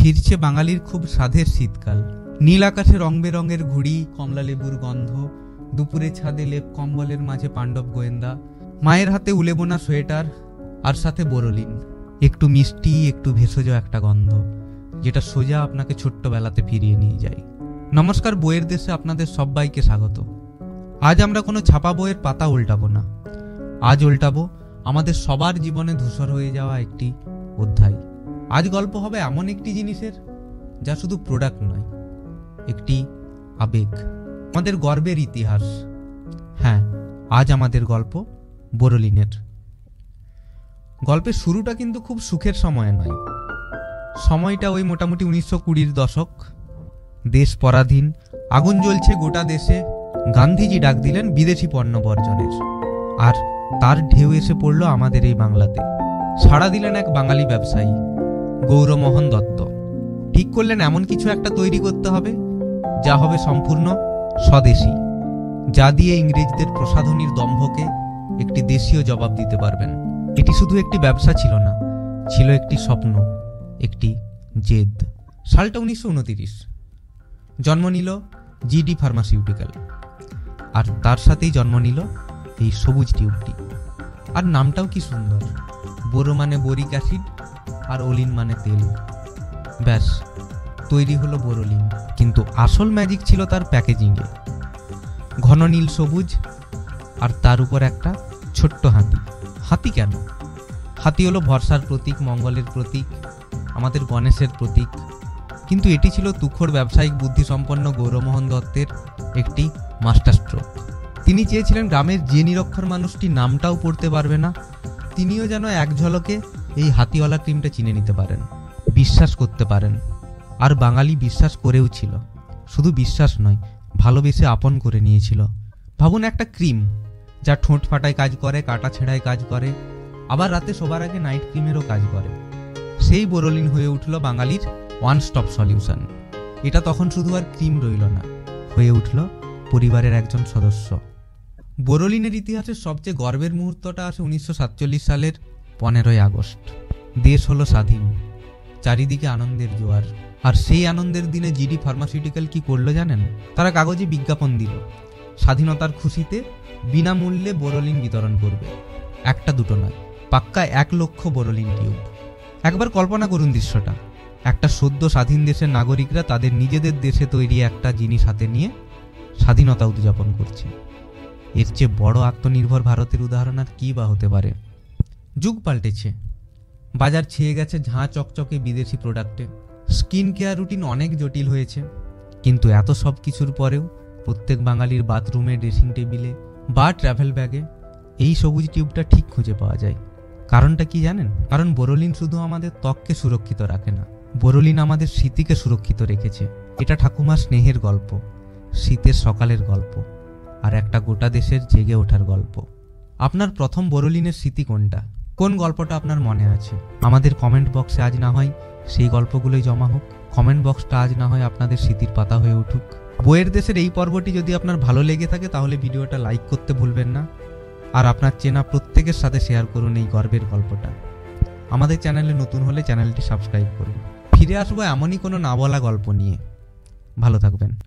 ফিরছে বাঙালির খুব স্বাদের শীতকাল। নীল আকাশে রং বেরঙের ঘুড়ি, কমলা লেবুর গন্ধ, দুপুরে ছাদে লেপ কম্বলের মাঝে পাণ্ডব গোয়েন্দা, মায়ের হাতে উলে বোনা সোয়েটার, আর সাথে বোরোলিন। একটু মিষ্টি, একটু ভেষজ একটা গন্ধ, যেটা সোজা আপনাকে ছোট্টবেলাতে ফিরিয়ে নিয়ে যায়। নমস্কার, বইয়ের দেশে আপনাদের সবাইকে স্বাগত। আজ আমরা কোনো ছাপা বইয়ের পাতা উল্টাবো না। আজ উল্টাবো আমাদের সবার জীবনে ধূসর হয়ে যাওয়া একটি অধ্যায়। আজ গল্প হবে এমন একটি জিনিসের, যা শুধু প্রোডাক্ট নয়, একটি আবেগ, আমাদের গর্বের ইতিহাস। হ্যাঁ, আজ আমাদের গল্প বোরোলিনের। গল্পের শুরুটা কিন্তু খুব সুখের সময় নয়। সময়টা ওই মোটামুটি 1920-র দশক। দেশ পরাধীন, আগুন জ্বলছে গোটা দেশে। গান্ধীজি ডাক দিলেন বিদেশি পণ্য বর্জনের, আর তার ঢেউ এসে পড়ল আমাদের এই বাংলাতে। সাড়া দিলেন এক বাঙালি ব্যবসায়ী, গৌরমোহন দত্ত। ঠিক করলেন এমন কিছু একটা তৈরি করতে হবে যা হবে সম্পূর্ণ স্বদেশী, যা দিয়ে ইংরেজদের প্রসাধনীর দম্ভকে একটি দেশীয় জবাব দিতে পারবেন। এটি শুধু একটি ব্যবসা ছিল না, ছিল একটি স্বপ্ন, একটি জেদ। সালটা 1929। জন্ম নিল জিডি ফার্মাসিউটিক্যাল, আর তার সাথেই জন্ম নিল এই সবুজ টিউবটি। আর নামটাও কি সুন্দর, বোরো মানে বোরিক অ্যাসিড, আর ওলিন মানে তেল। ব্যাস, তৈরি হলো বোরোলিন। কিন্তু আসল ম্যাজিক ছিল তার প্যাকেজিংয়ে। ঘন নীল সবুজ, আর তার উপর একটা ছোট্ট হাতি। হাতি কেন? হাতি হলো ভরসার প্রতীক, মঙ্গলের প্রতীক, আমাদের গণেশের প্রতীক। কিন্তু এটি ছিল তুখোর ব্যবসায়িক বুদ্ধিসম্পন্ন গৌরমোহন দত্তের একটি মাস্টার স্ট্রোক। তিনি চেয়েছিলেন গ্রামের যে নিরক্ষর মানুষটি নামটাও পড়তে পারবে না, তিনিও যেন এক ঝলকে এই হাতিওয়ালা ক্রিমটা চিনে নিতে পারেন, বিশ্বাস করতে পারেন। আর বাঙালি বিশ্বাস করেও ছিল। শুধু বিশ্বাস নয়, ভালোবেসে আপন করে নিয়েছিল। ভাবুন, একটা ক্রিম যা ঠোঁট ফাটায় কাজ করে, কাটা ছেঁড়ায় কাজ করে, আবার রাতে শোবার আগে নাইট ক্রিমেরও কাজ করে। সেই বোরোলিন হয়ে উঠল বাঙালির ওয়ান স্টপ সলিউশন। এটা তখন শুধু আর ক্রিম রইল না, হয়ে উঠল পরিবারের একজন সদস্য। বোরোলিনের ইতিহাসের সবচেয়ে গর্বের মুহূর্তটা আসে 1947 সালের 15ই আগস্ট। দেশ হলো স্বাধীন, চারিদিকে আনন্দের জোয়ার। আর সেই আনন্দের দিনে জিডি ফার্মাসিউটিক্যাল কি করলো জানেন? তারা কাগজে বিজ্ঞাপন দিল, স্বাধীনতার খুশিতে বিনামূল্যে বোরোলিন বিতরণ করবে। একটা দুটো নয়, পাক্কা 1 লক্ষ বোরোলিন টিউব। একবার কল্পনা করুন দৃশ্যটা। একটা সদ্য স্বাধীন দেশের নাগরিকরা তাদের নিজেদের দেশে তৈরি একটা জিনিস হাতে নিয়ে স্বাধীনতা উদযাপন করছে। এর চেয়ে বড় আত্মনির্ভর ভারতের উদাহরণ আর কী বা হতে পারে? যুগ পাল্টেছে, বাজার ছেয়ে গেছে ঝাঁ চকচকে বিদেশি প্রোডাক্টে। স্কিন কেয়ার রুটিন অনেক জটিল হয়েছে। কিন্তু এত সব কিছুর পরেও প্রত্যেক বাঙালির বাথরুমে, ড্রেসিং টেবিলে বা ট্রাভেল ব্যাগে এই সবুজ টিউবটা ঠিক খুঁজে পাওয়া যায়। কারণটা কি জানেন? কারণ বোরোলিন শুধু আমাদের ত্বককে সুরক্ষিত রাখে না, বোরোলিন আমাদের স্মৃতিকে সুরক্ষিত রেখেছে। এটা ঠাকুমার স্নেহের গল্প, শীতের সকালের গল্প, আর একটা গোটা দেশের জেগে ওঠার গল্প। আপনার প্রথম বোরোলিনের স্মৃতি কোনটা? কোন গল্পটা আপনার মনে আছে? আমাদের কমেন্ট বক্সে আজ না হয় সেই গল্পগুলোই জমা হোক। কমেন্ট বক্সটা আজ না হয় আপনাদের স্মৃতির পাতা হয়ে উঠুক। বইয়ের দেশের এই পর্বটি যদি আপনার ভালো লেগে থাকে তাহলে ভিডিওটা লাইক করতে ভুলবেন না, আর আপনার চেনা প্রত্যেকের সাথে শেয়ার করুন এই গর্বের গল্পটা। আমাদের চ্যানেলে নতুন হলে চ্যানেলটি সাবস্ক্রাইব করুন। ফিরে আসবো এমনই কোনো না বলা গল্প নিয়ে। ভালো থাকবেন।